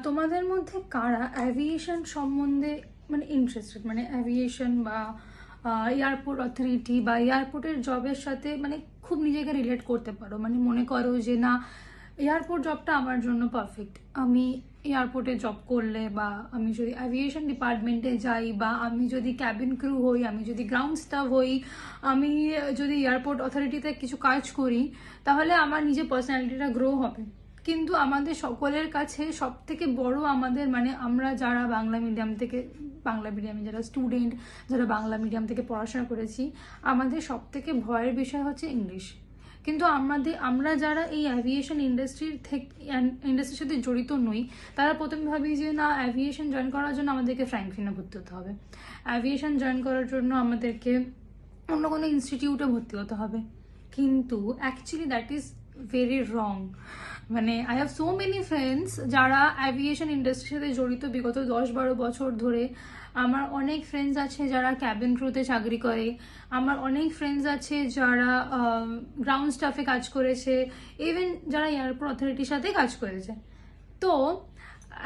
তোমাদের মধ্যে কারা অ্যাভিয়েশন সম্বন্ধে মানে ইন্টারেস্টেড, মানে অ্যাভিয়েশন বা এয়ারপোর্ট অথরিটি বা এয়ারপোর্টের জবের সাথে মানে খুব নিজেকে রিলেট করতে পারো, মানে মনে করো যে না, এয়ারপোর্ট জবটা আমার জন্য পারফেক্ট, আমি এয়ারপোর্টে জব করলে বা আমি যদি অ্যাভিয়েশন ডিপার্টমেন্টে যাই বা আমি যদি ক্যাবিন ক্রু হই, আমি যদি গ্রাউন্ড স্টাফ হই, আমি যদি এয়ারপোর্ট অথরিটিতে কিছু কাজ করি, তাহলে আমার নিজের পার্সোনালিটিটা গ্রো হবে। কিন্তু আমাদের সকলের কাছে সব থেকে বড় আমাদের মানে আমরা যারা বাংলা মিডিয়ামে যারা স্টুডেন্ট, যারা বাংলা মিডিয়াম থেকে পড়াশোনা করেছি, আমাদের সব থেকে ভয়ের বিষয় হচ্ছে ইংলিশ। কিন্তু আমরা যারা এই অ্যাভিয়েশন ইন্ডাস্ট্রির সাথে জড়িত নই, তারা প্রথমে ভাবি যে না, অ্যাভিয়েশন জয়েন করার জন্য আমাদেরকে ফ্র্যাঙ্কফিনে ভর্তি হতে হবে, অ্যাভিয়েশন জয়েন করার জন্য আমাদেরকে অন্য কোনো ইনস্টিটিউটে ভর্তি হতে হবে। কিন্তু actually that is very wrong. মানে I have so many friends যারা অ্যাভিয়েশন ইন্ডাস্ট্রির সাথে জড়িত বিগত 10-12 বছর ধরে। আমার অনেক ফ্রেন্ডস আছে যারা ক্যাবিন ক্রুতে চাকরি করে, আমার অনেক ফ্রেন্ডস আছে যারা গ্রাউন্ড স্টাফে কাজ করেছে, ইভেন যারা এয়ারপোর্ট অথরিটির সাথে কাজ করেছে। তো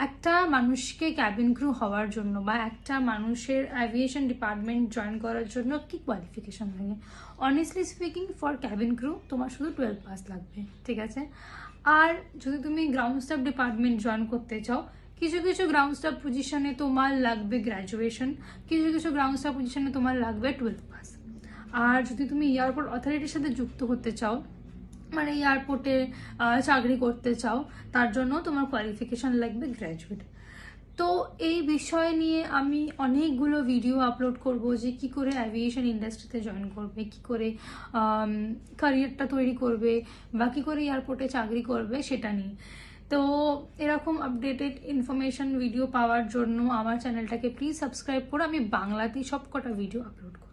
একটা মানুষকে ক্যাবিন ক্রু হওয়ার জন্য বা একটা মানুষের অ্যাভিয়েশন ডিপার্টমেন্ট জয়েন করার জন্য কি কোয়ালিফিকেশন লাগে? Honestly speaking, for cabin crew তোমার শুধু 12 পাস লাগবে, ঠিক আছে? আর যদি তুমি গ্রাউন্ড স্টাফ ডিপার্টমেন্ট জয়েন করতে চাও, কিছু কিছু গ্রাউন্ড স্টাফ পজিশনে তোমার লাগবে গ্র্যাজুয়েশন, কিছু কিছু গ্রাউন্ড স্টাফ পজিশনে তোমার লাগবে 12 পাস। আর যদি তুমি এয়ারপোর্ট অথরিটির সাথে যুক্ত হতে চাও, মানে এয়ারপোর্টে চাকরি করতে চাও, তার জন্য তোমার কোয়ালিফিকেশন লাগবে গ্র্যাজুয়েট। তো এই বিষয় নিয়ে আমি অনেকগুলো ভিডিও আপলোড করব যে কি করে অ্যাভিয়েশন ইন্ডাস্ট্রিতে জয়েন করবে, কি করে ক্যারিয়ারটা তৈরি করবে বা কী করে এয়ারপোর্টে চাকরি করবে সেটা নিয়ে। তো এরকম আপডেটেড ইনফরমেশন ভিডিও পাওয়ার জন্য আমার চ্যানেলটাকে প্লিজ সাবস্ক্রাইব করো। আমি বাংলাতেই সব কটা ভিডিও আপলোড করি।